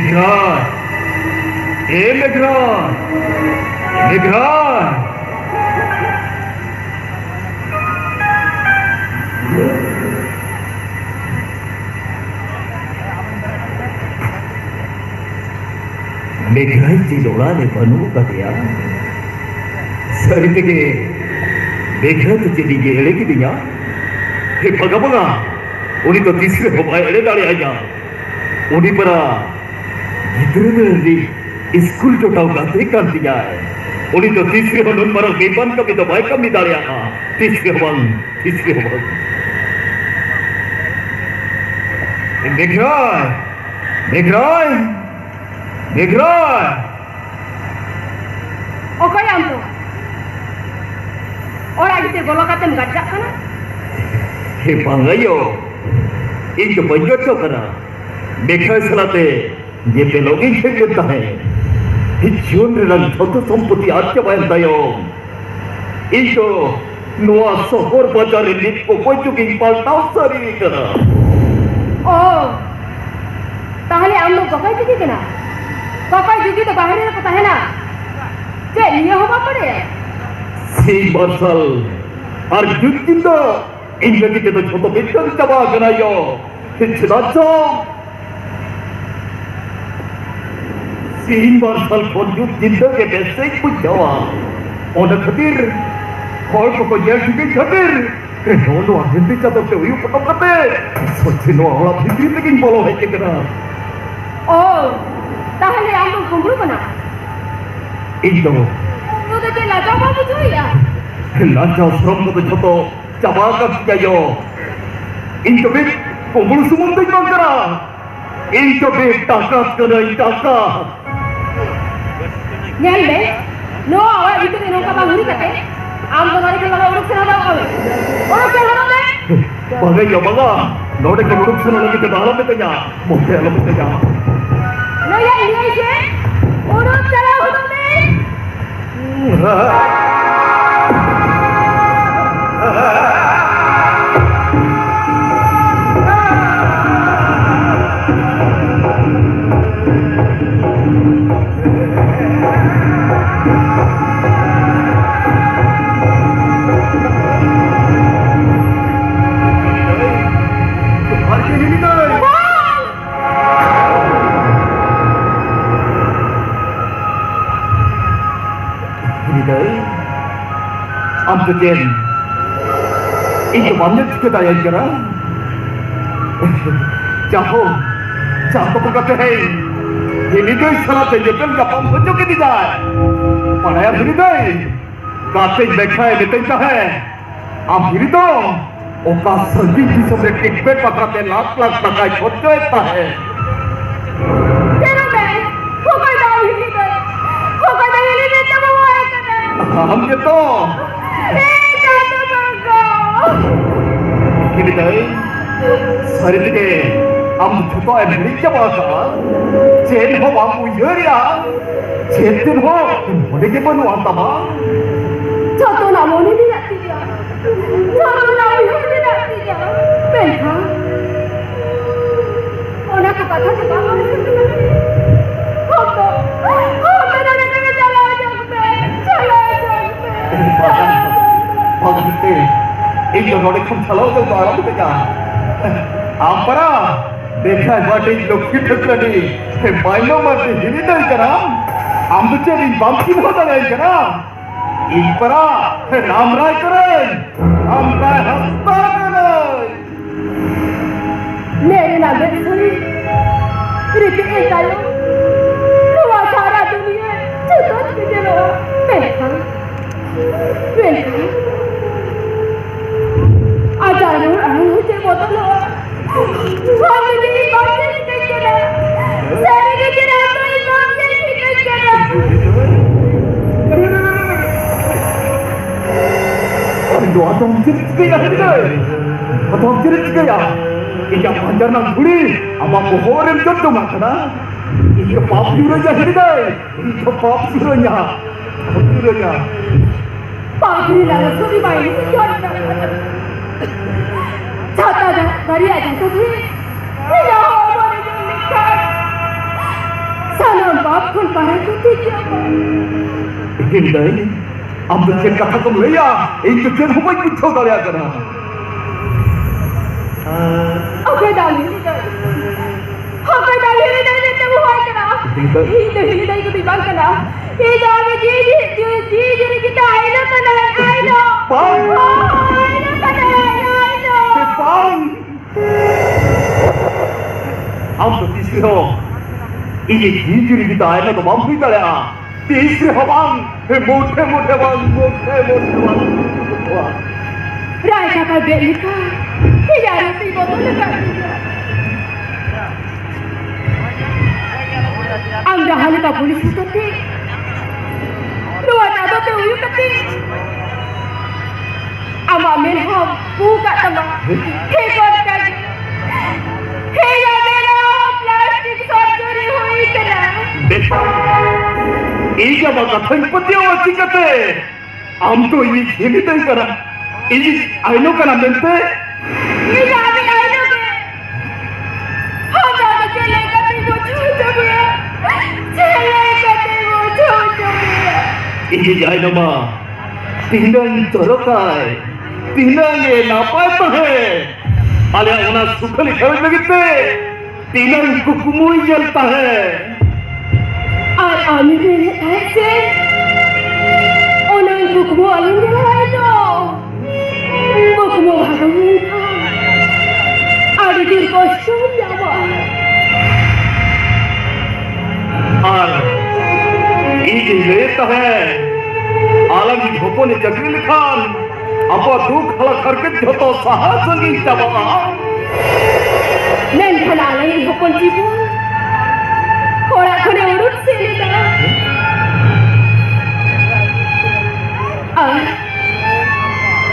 मेघराज, ए मेघराज, मेघराज। मेघराज लोड़ाने बनू कटिया सरिते मेघराज चलिए एड़े की दिया हे पगा पगा उनी तो तीसरे हवाए एड़े डाले आया उनी परा गिद्रे स्कूल तो टाउ गाते कर दिया है उनी तो तीसरे हवन मरा बेबन का भी तो भाई कम डाले आया तीसरे हवन मेघराज मेघराज मेघराज ओके हम तो और आगे ते गोला का तुम गच्चा खाना हे पांगायो इन जो बंजोट तो करा मेघराज सलाते ये पेलोगी खेल लेता है जीवन रंग छोटो संपत्ति आज के बाद दायो इन जो नुआ सोहर बाजार लिप को कोई चुकी पालताव सारी करा ओ ताहले हम लोग बकाई जुगी के ना बकाई जुगी तो बाहर ही पता है ना जे ये होगा पड़े सी बरसल और जुगी तो इन जगह के तो छोटो बेचन चबा गनायो हिचलाचो सी बरसल कौन जुगी के पैसे कुछ जावा और खतीर और को ये जुगी खतीर नोनो हिंदी चादर पे हुई पटक करते सोचे नो हला फिक्री तकिन बोलो है कितना ओ ताहले हम लोग घुंगरू बना इंदो तो के लाजा बाबू जोया लाजा श्रम को छोटो चबा कर जायो इंदो भी घुंगरू सुमुंदर में करा इंदो भी टाका करा टाका ᱧᱮᱞ ᱢᱮ ᱱᱚᱣᱟ ᱚᱲᱟᱜ ᱵᱷᱤᱛᱨᱤ ᱱᱚᱝᱠᱟ ᱵᱟᱝ ᱦᱩᱭ ᱠᱟᱛᱮ ᱟᱢ ᱫᱚ ᱱᱚᱰᱮ ᱠᱷᱚᱱ ᱩᱰᱩᱠ ᱥᱮᱱᱚᱜ ᱢᱮ ᱩᱰᱩᱠ ᱥᱮᱱᱚᱜ ᱢᱮ ᱵᱟᱝᱟ ᱭᱟ ᱵᱟᱝᱟ ᱱᱚᱰᱮ ᱠᱷᱚᱱ ᱩᱰᱩᱠ ᱥᱮᱱᱚᱜ ᱞᱟᱹᱜᱤᱫ ᱫᱚ ᱟᱞᱚ ᱢᱮᱛᱟᱧᱟ ᱢᱚᱛᱮ ᱟᱞᱚ ᱢᱮᱛᱟᱧᱟ ᱱᱚᱭᱟ ᱤᱭᱟᱹ ᱡᱮ ᱩᱰᱩᱠ ᱪᱟᱞᱟᱣ ᱦᱩᱭᱩᱜ ᱢᱮ am begin itu banyak kita yang kira jauh jauh berkata hey ini tu salah terjadi apa muncul ke tidak pada yang ini tu kata mereka ini tu है am ini tu oka sendiri bisa berkebet pada lakak pakai foto itu है तेरा मैं होकर डाल ही नहीं देता वो है करना हम ये तो ini deh, hari ini am coba beli apa? Jen ho bangku ya, jen ho, mana ke mana anta ma? Contoh nama ni tidak tiga, contoh nama ini tidak tiga. Belka, orang kata cakap orang itu foto, mana nak jalan Pagante, ini orang yang kalau tu orang tu kerja, ampara, देखा है बाटे लोग की ठकरानी, मायनो मत हिली नहीं करा, आम तो चेरी बांकी होता नहीं करा, इनपरा नाम राय करें, नाम राय हंसता करें, मेरे नाम सुनी, रिपीट करो, तुम सारा दुनिया चुटक के लो, बेटा, आचार्य आए मुझे बोतल हो हम नहीं बात नहीं करना सारे के दिन हम नहीं बात नहीं करना aduh atong cirit gaya ini yang panjar nang budi ama pohorem jodoh makna ini pap juranya hidai ini pap juranya पागल लाला सोनी मायने से क्यों ना चाहता था बड़ी आजा तो थी मेरा हो बोले जो लिखा खन पारा को ठीक हिंदई अब तुझे कथा तुम लिया इन तुझे हुआ कुछ होता लिया करा ओके डाली नहीं तो हुआ करा हिंदई को दिमाग करा ये जाने जी kita I know हम तो तीसरे हो ये जीजरी की दायरा तो हम भी तले आ तीसरे हो बांग मोटे बांग राय का बेलिका ये यार सी बोतल का anda halika polisi tadi luar ada tu you tadi ama menham buka tama hekot kali hega mera plastic surgery hui kena ಈಗ ಕಥನ್ ಪದ್ಯ ವಚಿಕತೆ ಆಮ್ತು ಈ ಹೇಮಿತೈ ಕರ ಈ ಐನೋ ಕನ ಮೆಂತೆ ये आमी आइनो के हमरा चले कति को ini jai nama tinang torokai tinang ye napai pahe ale una sukhali khal लगते tinang kukumui jalta hai और आमी मेरे ऐसे ओनन कुकुमो अलग है तो कुकुमो भागवई था आड़ी दिल को सुन जावा और ये लेता है आलम झोपो ने जगली खान अब दुख हला करके झोतो साहस संगी तबा नन खला ले झोपन जीवो थोड़ा खने उरुट से लेता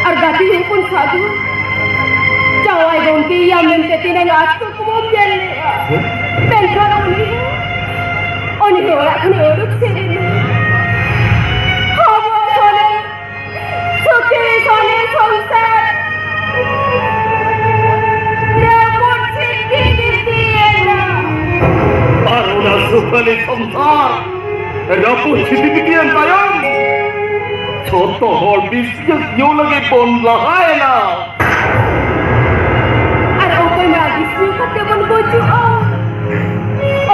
और गाती झोपन साधु चावाई गोन की या मन के तीन आज तो कुम जल पेंशन ओनी थोड़ा खने उरुट से लेता सुखली संसार रपु छिटिकियन तायम छोटो हर बिस्किट क्यों लगे बोन लहाए ना अरे ओके मैं बिस्किट कते बन बोचू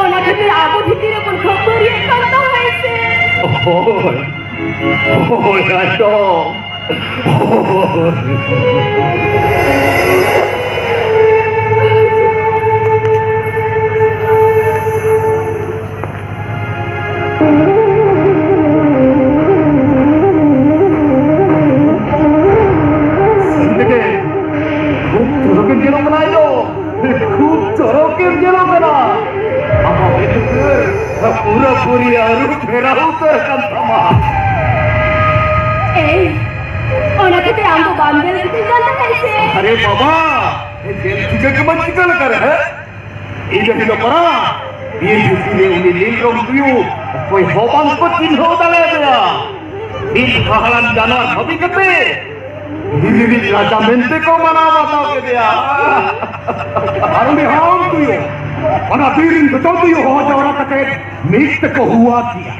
ओना खते आगो भितरे बन खबर ये करता है से ओह यार तो पूरा पूरी आरू फेरा उतर कंथमा ए ओना कते आंगो बांधे लेते जाना कैसे अरे बाबा ये जेल तुझे के मत निकल कर है ये जो परा ये जिसने उन्हें लील रोम पियो कोई होबान को चिन्ह डाले दिया इन कहलन जानवर हबी कते हिली राजा मेंते को मना बताओ के दिया अरे में हम पियो और बीरिन तो पियो हो जौरा कते मिक्त को हुआ किया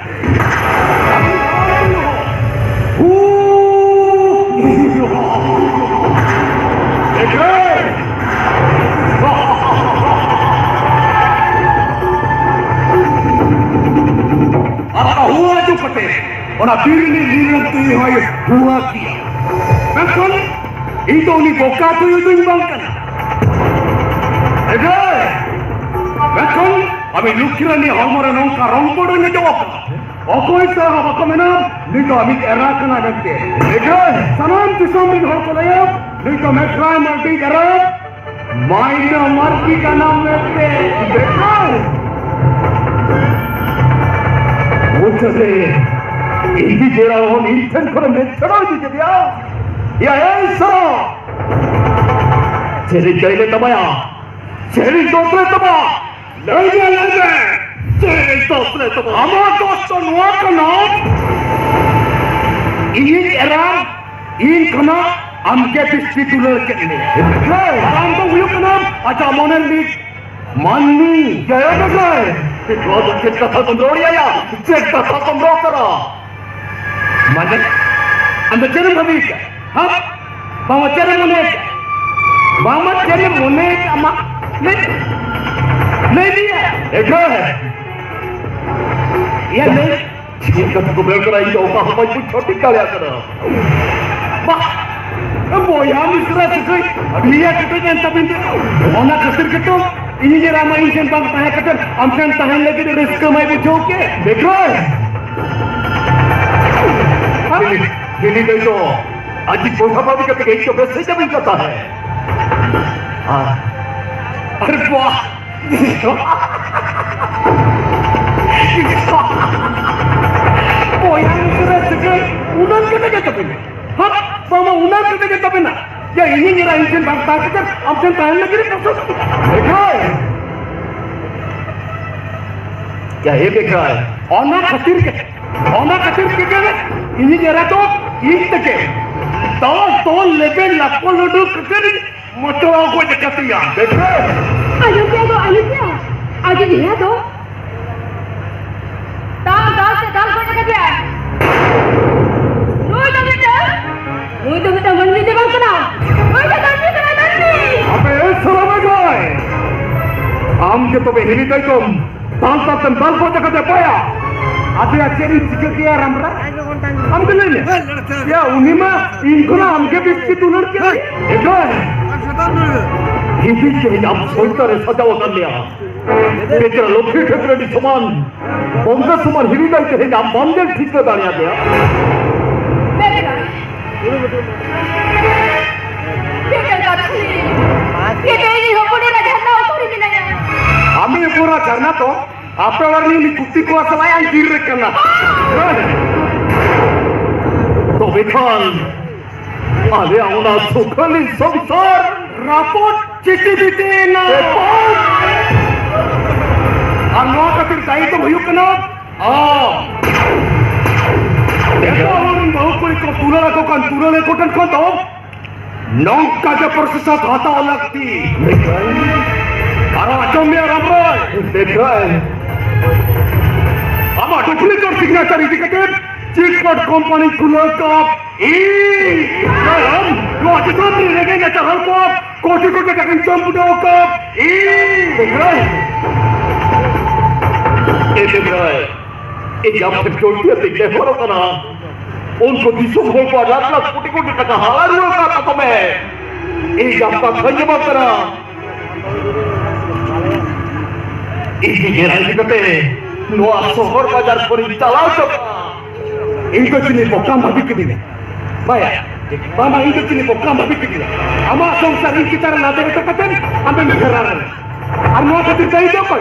हुआ जो कटे और बीरिन लीलन तो हुआ किया Betul, itu ni boka tu itu bangkan. Betul, betul. Kami lukiran ni hamara nongka rongbodo ni jawab. Aku itu apa kemana? Ni tu kami era kena nanti. Betul, sanam tu sambil horkolaya. Ni tu metrai marti era. Maina marti ka naam nanti. Betul. Ucapnya, ini jera orang insan korang metrai je dia. Ya eso. Ceri jaile tamaya. Ceri dosre tama. Lege. Ceri dosre tama. Amar dosto nuwa kana. In era in kana amke distributor kene. Aram to huyo kana acha monen ni माननी Jaya बेग्राय itu ada cerita pemberontak ya cerita pemberontak mana anda cari habis ha bawa cari monet ama ले लिया एक ya ले चिंता को baker आई तो apa pun छोटी kali akan bah boya misra sekali dia kita yang tapi mana kesir kita ini je ramai insan bang tahan kata amkan tahan lagi di risk mai bujuk ke beker ini तो आज कोठा पावी करके गई तो वैसे जब ही करता है अरे वाह boya misra sekali unan kita jatuh pun हाँ बाबा उन्हें करते क्या तब ना या इन्हीं मेरा इंजन भागता है तो अब जन ताल लगे रे कसम देखो क्या ये देख रहा है ऑना खतीर के क्या इन्हीं मेरा तो ईट के तो लेके लाखों लड्डू ककर मचुआ को दिक्कत ही आ देखो आलू क्या आज ये दो दाल को दिक्कत है Itu kita mandi di bang kena. Kita mandi kena mandi. Apa salam aja? Am ke to behiri tai kom. Tanpa kau jaga apa ya? Ada aceri sikit dia ramra. Am ke ni? Ya unima inkuna am ke biskit ular ke? Eko. Ini je am soiter sajawa कर लिया. बेचारा लोग ठेकरे di समान. बंदा समान हिरी tai ke am बंदे ठीक कर डालिया गया. आम्ही पूरा करना तो आपल्यावरनी मी कुत्ती को असला या गिर करना तो विठाल आले आउना सुखली संसार रापोट चिट्टी बिते ना अनो कतिर काही तो भयु कना देखो हम बहुत कोई को तुरले कोटन को तो नौका के प्रोसेस खाता लगती अरे अचो में रबरा देख रहा है अब डुप्लीकेट सिग्नेचर इटिकेट चिटफंड कंपनी खुला का हम लोग तो नहीं रहेंगे चहल को कोटी टका चंपुटो का देख रहा है ये देख रहा है ये जब तक चोटी है देखने वालों का ना उनको दिसों को लाख कोटी टका हालात होगा तो मैं ये जब तक खरीद करा ini gerai kita noa sohor bajar puri talau coba itu sini bokam babi kedini bayar mama itu sini bokam babi kedini ama songsar ini kita nanti itu keten ambil mekaran anu apa cerita itu apa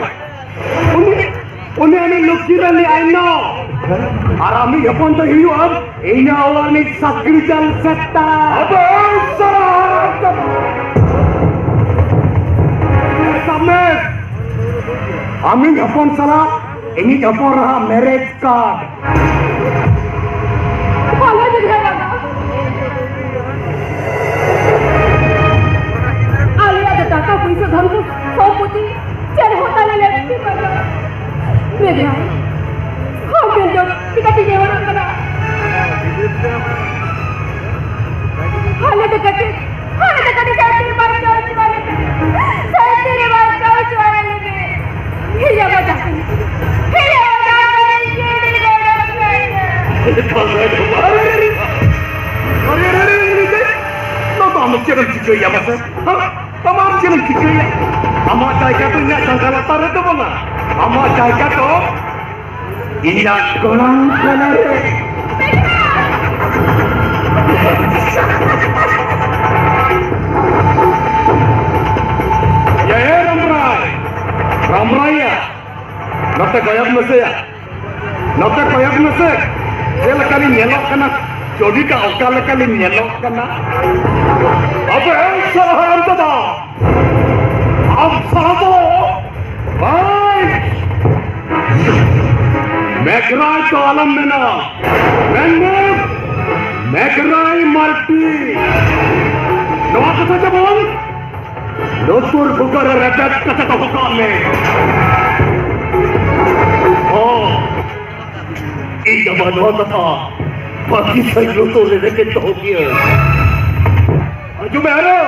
uni lukira ni aino arami apa tu hiu am ini awal ni sakri jal seta apa sahaja samet Amin Japon salah, ini Japon raha marriage card. Kalau juga ada. Alia ada data puisi dharmu, samputi, cari hotel lelaki mana? Mega, kau benjol, kita tiga orang kena. Alia dekat saya terima kau juara lebih. Hiya baca. Tamam canım çıkıyor ya masa. Tamam canım çıkıyor ya. Ama jaga tu ingat sangkala taruh tu bang. Ama jaga tu ingat kolang kolang. Ya Ramraya, nota koyak nase ya, dia lekali nyelok kena, jadi kau lekali nyelok kena. Apa yang salah anda dah? Apa salah tu? Baik, Megrai to alam mena, Megrai multi. Doa kata jabon, নতুন বুকারের একটা কথা হুকামে ও এই জবান কথা বাকি সেই নতুন রেখে তো গিয়ে আজু মেহরা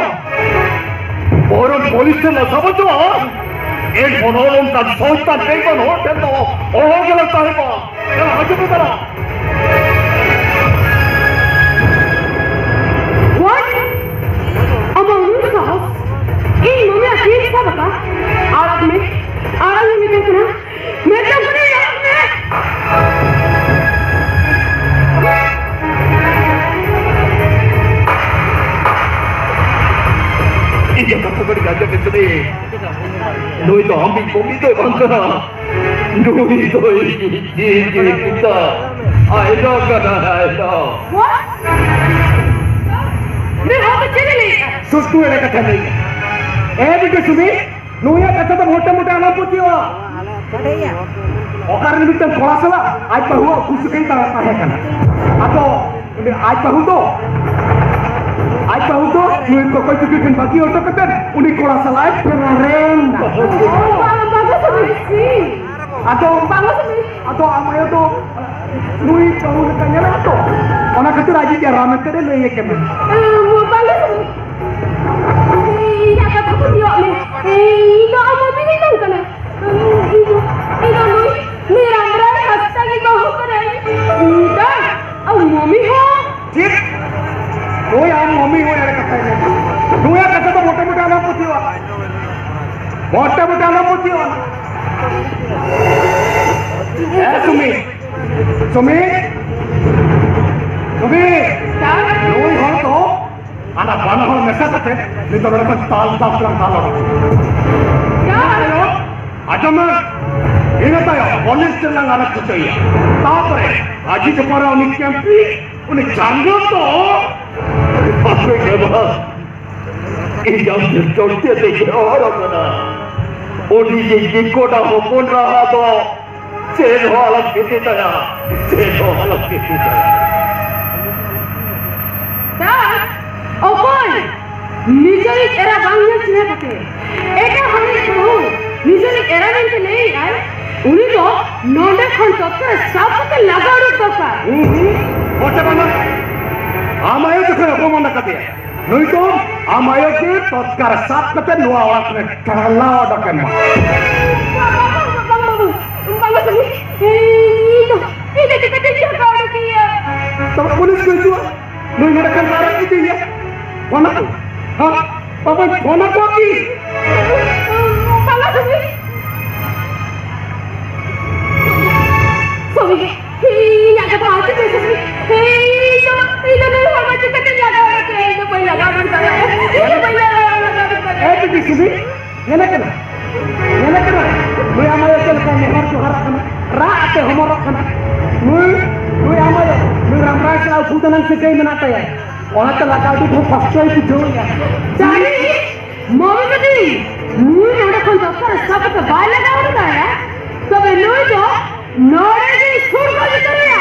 বরং পুলিশে না সমঝো एक मनोरम का सोचता नहीं बन हो तो हो गया लगता है बाप क्या आजू में करा What? Among yourselves? In mummy akin sa baka? Arab में देखना मैं तो अपने याद में 이제 각각을 가져갔더니 너희도 한비 봄이도 많구나 너희도 진짜 알다가나 알다 What? मैं वहाँ पे चले नहीं सुस्तू है कथा नहीं ए बिटे सुमी नुया कथा तो मोटे मोटे आना पुती हो ओकार निमित्त थोड़ा सा आज बहु खुश कहीं तरह है करना आज बहु तो नुई को कोई चुकी फिर बाकी होता कतन उन्हीं कोड़ा सा लाइफ फिर रेंग atau amayo to नुई बहु ने कन्या ना तो ओना खातिर आज क्या राम तेरे ले ये केमन वो बांग्ला से ini kata aku dia ni ini apa ni ni kan ini ni ramra hasta ki bahu करे dah और मम्मी हो ठीक नुई आम मम्मी हो यार कथा है नुया कथा तो मोटे मोटे आना पुती हो सुमी नुई हो तो आना बाना हो नशा करते नहीं तो मेरे को ताल अजम ಏನಂತಾಯ ಪೊಲೀಸ್ ಚೆಲ್ಲಂಗ ಅನಕ್ಕಿಸಯ್ಯ ತಾಪರೆ ಅಜಿತ ಪರ ಅವನಿಗೆ ಕೆಂಪಿ ಉನಿಗೆ ಜಾಂಗತ್ತೋ बापरे के बाप ये जब चढ़ते थे और अपना ओडी जी कोटा हो कौन रहा तो सेल वाला किसी तरह dah opon निजरिक एरा बांग्ला चिने पते एका हमें कहूँ निजरिक एरा में नहीं यार उन्हीं तो नोंडे खन चक्कर सब के लगाड़ू तो का मोटे बना आमायो तो फिर अपमान न करते नहीं तो आमायो के तत्कार साथ करते नुआ आवाज में करला और डकन मार बांग्ला से ini kita लगाड़ू किया तो पुलिस को जुआ नुई मेरे कर मारा की थी ये कौन है हाँ पापा कौन है कोई बांग्ला से Sobi, ini agak bahasa tu Sobi. Itu नहीं होना चाहिए कि लगा रखे itu पहले लगा कर saya. Itu पहले लगा कर saya. eh बिटी सुबी ये ना नुई आमायो चल का नेहर जो हरा करना रात हमर रखना नुई आमायो नुई रामराज का भूतनंग से कई मनाता है वहाँ तो लगा दो बहुत फंसो ही कुछ हो गया Jadi, mau ni, नुई उन्हें कौन जाकर सब तो बाल लगा उड़ता है. तो नुई तो नोरे की सुर को जितने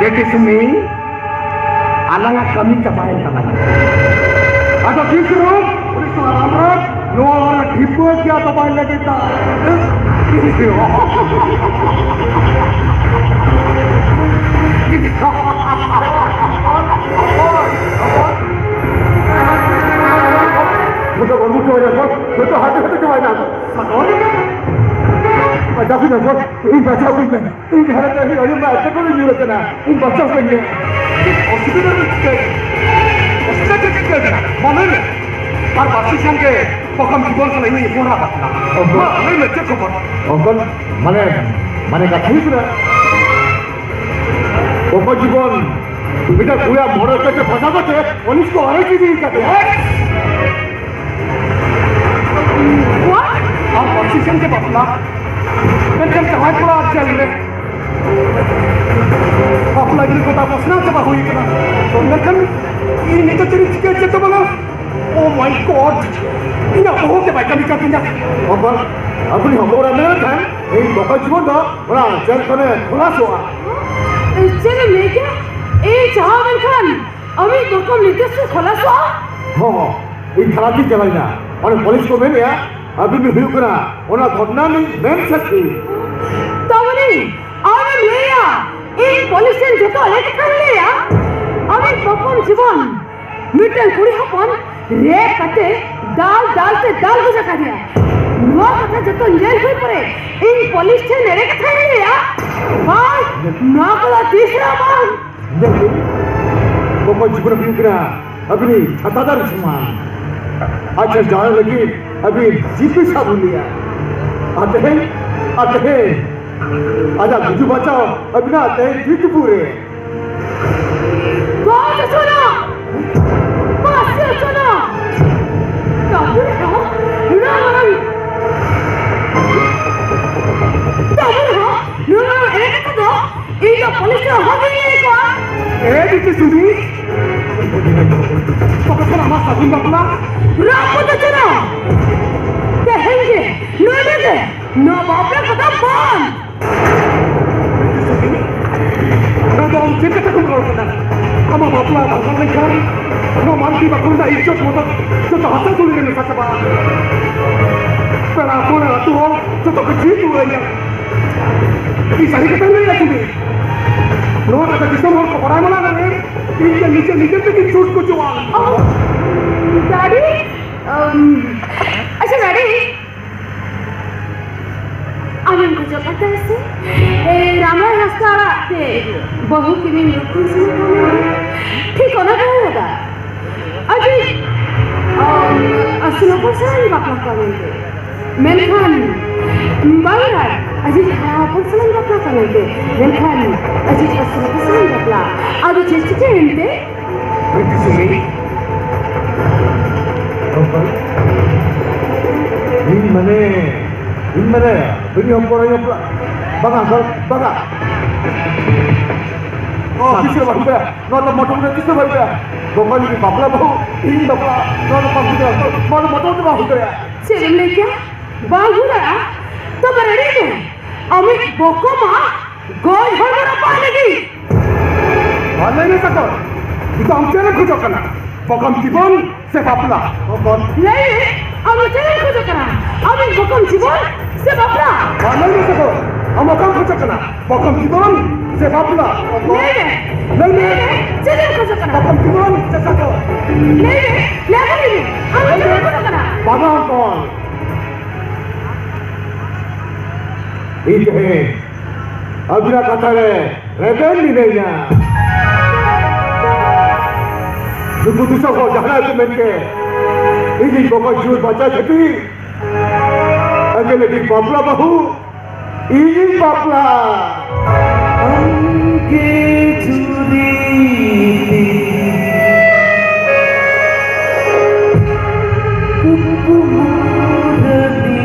Berarti sumi alanga kami capai tangan. Ada kisru, udah seorang orang, dua orang tipe kia capai lagi tak. Mudah mudah ya bos, betul hati capai nak. Tapi dah bos, ini baca pun, ini hari ni hari macam mana ni orang kena, ini baca pun ni. Hospital ni hospital mana ni? Par basi sange, pokam জীবন চলে ini pura batna. Mana ni cek kau? অঙ্কন মানে কথা শুনে পকর জীবন এটা পুরা বড় কাছে ফসা করছে পুলিশ কো অনেক কিছু কাটে What? Par basi sange batna. Macam cahaya pula jalan ni. Apa lagi ni kota bosna coba hui kena. Macam ini tu ciri ciri tu mana? Oh my God! Ini apa hoke baik kami katanya. অঙ্কন আপনি হবরা না খান এই পকর জীবন না ওরা jail করে খোলা সোয়া चलो लेके ए चावल खान अभी दोको निर्देश से खलास हुआ হ্যাঁ এই খারাপই চালাই না অনেক পুলিশ কো মেনিয়া अभी भी हुई करा ओना घटना नहीं मेन सकती तवनी आवे लेया ए पुलिस ने जो तो एक कर लिया अभी बकम जीवन मिटल कुड़ी हपन रे कटे दाल से दाल गुजर कर दिया नो कटे जो तो जेल हुई पड़े इन पुलिस ने रे कर लिया हां ना कला तीसरा बार देखिए वो जीवन भी करा अभी छतादार समान अच्छा जाने लगी अभी जीपी साहब लिया आते हैं आजा बिजू बचाओ अभी ना आते हैं जीत पूरे कौन सुना बस सुना तब हो ना एक तो ये पुलिस ने हो गई है को Eh itu sudi. Pokoknya nama sabun bapla. Rapport तो चलो कहेंगे नोनेगे नो बापरे कदम बंद Nada om cek kita kumrol kena. Ama bapla bapla lengkap. Ama manti bakunda izzat motor. Jodoh hasil tulis ni saja bah. Pernah aku nak tu orang jodoh kecil tu aja. Isari kita ni lagi ni. Luar kata kisah orang orang mana ni? Ini नीचे पे छूट को जुआ daddy अच्छा daddy आनंद को जो पता है से रामा रास्ता ते बहु की भी मृत्यु से ठीक होना चाहिए अजी असलो पर से ही बात करेंगे मेलखान बाहर अजी पर से ही बात करेंगे मेलखान अजी असलो पर से ही बात ಅದು ಚರ್ಚಿಸೇಂತೆ Berkisumi ini mana beri orang pula baga oh kisah baru ya nol motor kisah baru ya bukan ini bapla bahu ini bapla nol motor bahu ya same लेके बाहुरा तो बरड़ी ने अमित बोकोमा गोल होना पालेगी Mana ni sakor? Itu ambil nak kerja kena. Pokok জীবন se bapla. Pokok. नहीं हम चले कुछ करा हम बोकम जीवन से बापरा Mana ni sakor? Am काम kerja kena. Pokok জীবন se bapla. नहीं चले कुछ करा Pokok জীবন se sakor. नहीं हम चले कुछ करा Bapa kau. ठीक है अगला कथा है रेबेल नहीं ना keputusan kau jangan itu mereka ini pokok jujur baca tapi agar lagi bapla bahu ini bapla angke curi kupu murni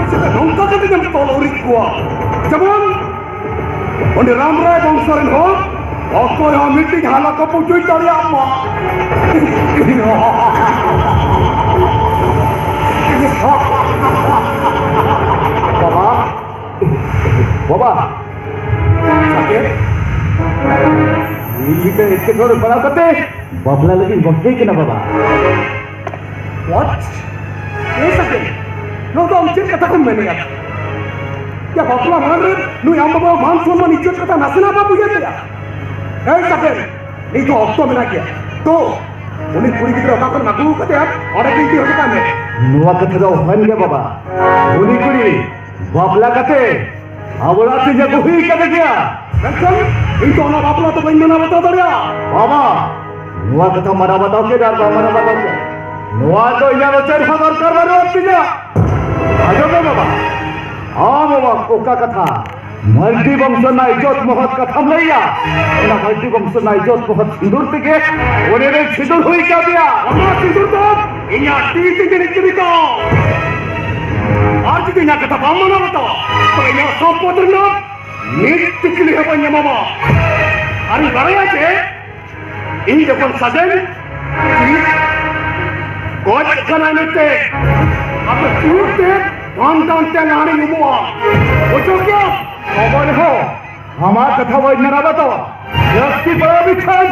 kita nongka kita jam tol urik gua. Jaman, onde Ramrai bangsarin ho, aku yang meeting halak kau pujuk dari apa? Baba, Baba, sakit? Ini kita थोड़े बड़ा करते बाबला लगी वक्त के ना बाबा What? ये sakit? Lo तो हमसे कथा कम मैंने यार क्या बाबला मान रहे नु यहाँ बाबा मान सोन मान इज्जत कथा नसना बाबू ये तेरा ऐ sakit नहीं तो ऑक्टो में ना किया तो उन्हें पूरी की तरह बाकर नाकू करते यार और एक ही होता है नुआ कथा तो हन गया बाबा उन्हें पूरी बाबला कथे आवला तुझे कोई कर दिया Rangkang, itu anak apa lah tu main mana betul tak dia? Bapa, Noah kata mana betul ke dar, mana betul ke? Noah tu ini ada cari hamar kerana dia tidak. Ajo ke bapa? Bapa, oka kata. Multi bangsa na ijot mohat kata melayu. Ina multi bangsa na ijot mohat sindur tiga. Orang sindur hui kya dia? Orang sindur tu? Ini arti sindur ini kau. Arti ini kata bapa mana betul? So ini apa potternya? Nik tikli apa ni mama? Hari baraya je, ini jepun sajen, god kana nete, apa curte, mantan tenari umua, ojo kya? Kawan ho, hamar kata wajib nara betul. Jasti bera bican,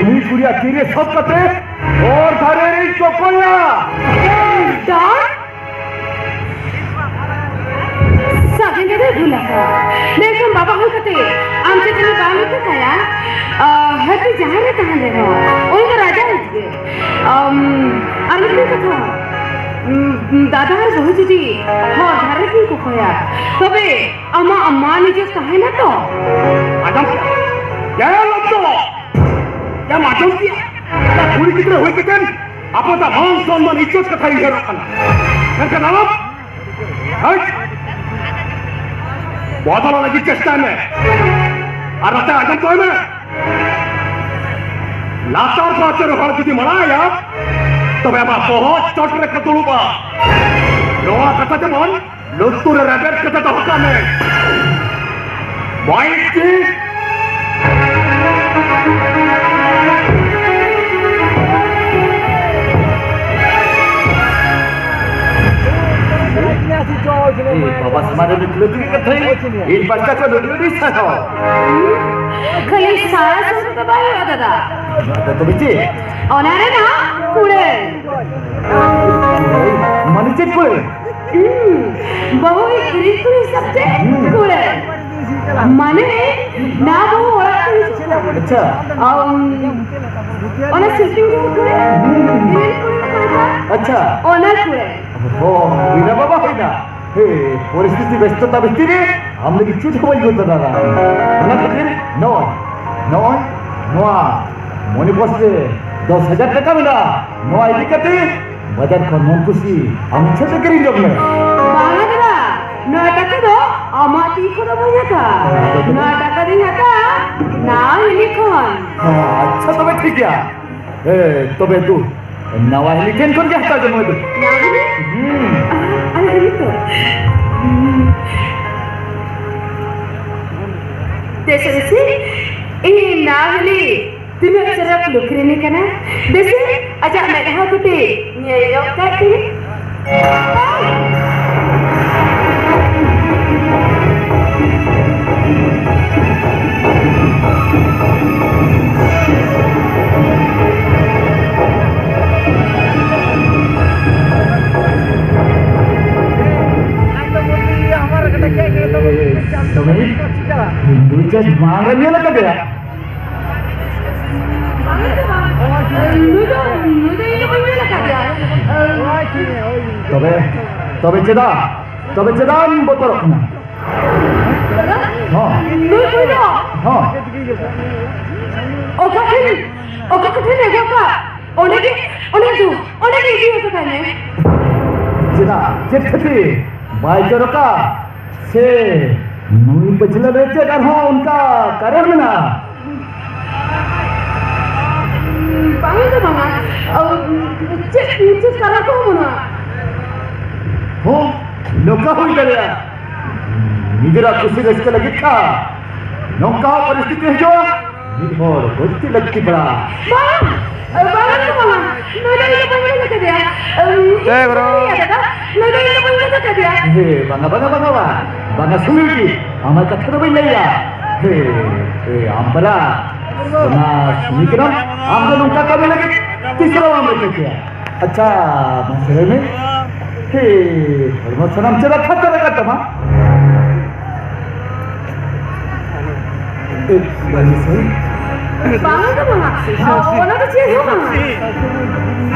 ini kuliah kiri sab kate, और धारे री चोकोया। Don? सागेंगे दे भूला था। देखो बाबा हो कते, आमचे तेरे बालू के काया, हती जहाँ रे कहाँ ले रहा, उनका राजा है जी। अरुण का था, दादा हर बहुत जी, हाँ धारे की को खोया। तबे अम्मा अम्मा ने जो कहा ना तो, आदम क्या लगता? क्या मालूम किया? क्या पूरी कितने हुए कितने? आपको तो मान सम्मान इज्जत का था ये रखना। क्या नाम? हट! बहुत वाला लगी चेष्टा में। अरते आजम तो है में। लाचार पाचर हर किसी मरा है यार। तो मैं बहुत चोट रख कर तुलूँगा। लोहा कथा जमान, लुत्तुर रेबेट कथा तो हका में। वाइट की बाबा समारे निकलो की कथा है इन बच्चा को डोडी नहीं सको खाली सारा सब दबाई हुआ दादा दादा तो बिचे ओनारे ना कुड़े मनीचे कुड़े बहु इकरी कुड़ी सबसे कुड़े माने ना बहु औरत अच्छा ओना सिल्पिंग कुड़े अच्छा ओना कुड़े हो बिना बाबा बिना हे परिस्थिति व्यस्तता भित्तिरे हमने किच्छु ठोई होता दादा ना खातिर नॉय मनी पड़ছে 10,000 টাকা मिला नॉय दिक्कते बाजार को मन खुशी हम छोटे करी जब में बांगा दादा 9 টাকা दो আমাতি করে বইয়াটা 9 টাকা দিন হাতা না লিখন अच्छा तबे ठीक है ए तबे तू नवा लिखन कर जाता जो मैं ना अरे तो देशे ए नागली तुम्हें सरफ लुकरीने कना देशे अच्छा मैं कहा कुटे ये यो काटी just मांग रही है ना कभी तबे चेदान बोतल रखना हाँ हाँ ओका कठिन है क्या ओने की इजी होता कहने चिट्ठी भाई चोरका से मुझे पिछले बेचे कर हो उनका करियर में ना चेक करा तो होना हो नौका हुई दरिया निजरा खुशी रस्ते लगी था नौका परिस्थिति है जो निधोर होती लगती बड़ा Bangan ko mga. Nada ito pa mga kaya. Hey, bro. Nada ito pa mga kaya. हे बंगा सुमिरकी आम्हाला कथा बाई नाही या हे हे आंबला ना सुमिकरा आमचं नौका कमी लगे तिसरा आंबा किया अच्छा मसले में हे मसला आमच्या रखा तर का तमा एक बारी से Bangan ko mga. Wala ka siya mga.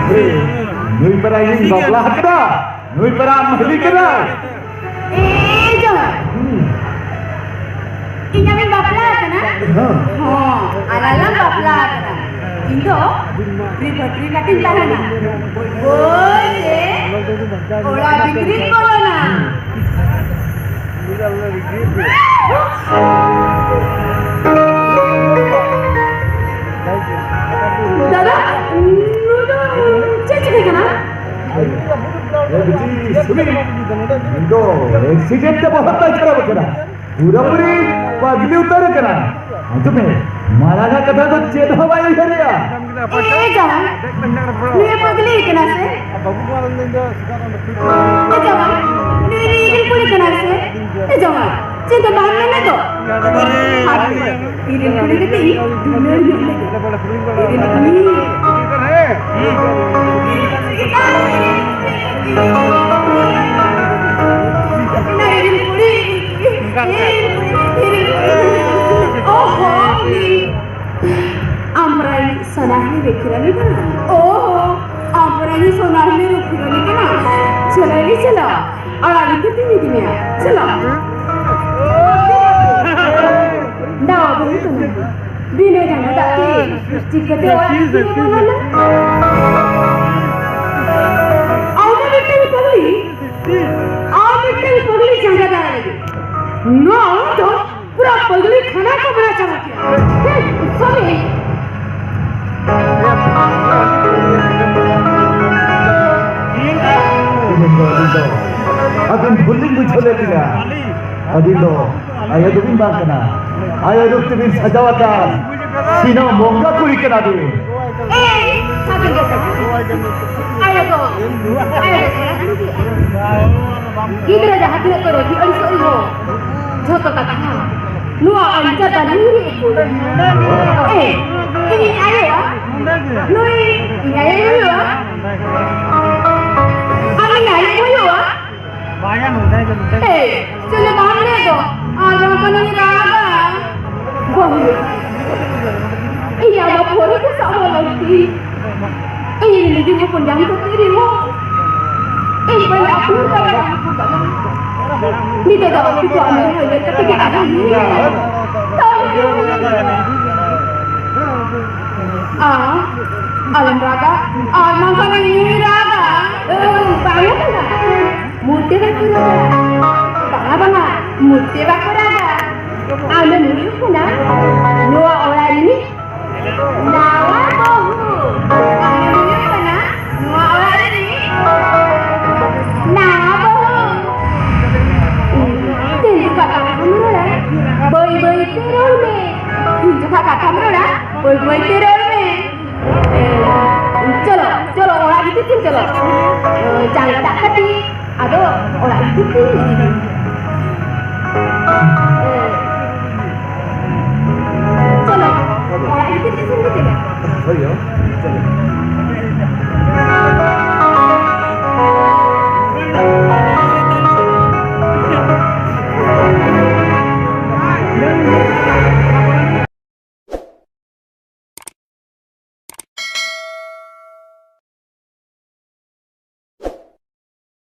हे नुई पर आई बाबला हकड़ा नुई पर आम महली करा Jangan. Inyamin bakla ka na? Alalang bakla ka na. Indo, ribet-ribet natin tahan na. Boleh. Ola bikin ko na. Dada, nudo, cecik ka na? ये बेटी सुनी इनको accident तो बहुत अच्छा बचना पूरा पूरी पगली उतर करा तुम्हें मारा का कथा तो चेत हवाई करिया Jangan. Ni pagli ka na se? Jangan. Ni rin puli ka na se? Jangan. Cinta bahan na to. Irin puli ka ti. Dunia ni irin ni. Amrai sonahi rekirani kana. Oh, amrai sonahi rekirani kana. Chalo ni chalo. Arali ke tini diniya. Chalo. Dawa bhi kana. Bine jana dati. Chikate wa mana. Auna bitte pagli. Auna bitte pagli changa da lagi. No, to pura pagli khana ko bana chama kiya. Sorry. अगन भुल्ली मुझे ले लिया अदिलो आया तो बिन बात करना आया तो बिन सजावता सीना मोंगा पूरी करा दे Sabi ko ayo Gidra jahat na karo di alis ko mo. Joto ka ka. Nuwa anja ta nuri ko. Ini ayo ya. Nui, ini ayo ya. Ani ayo ya. Chale bahamne ko. Aja ko ni raga. Bahu. Iya ba phori ko sa mo lagti. Ini di mo pun jang ko tiri mo. Bala aku tak ni dah dapat kita ambil hanya ketika ada ni. Alam raga, alam mana ini raga? Banyak kan? Murti baku raga, banga, murti baku raga. Alam ni puna, dua orang ini, nawa bohu. Alam ni puna, dua orang ini. Boy teror में तुझे कथा मरोड़ा boy teror में चलो चलो orang itu tim चलो jangan tak kati ado orang itu tim चलो orang itu tim sendiri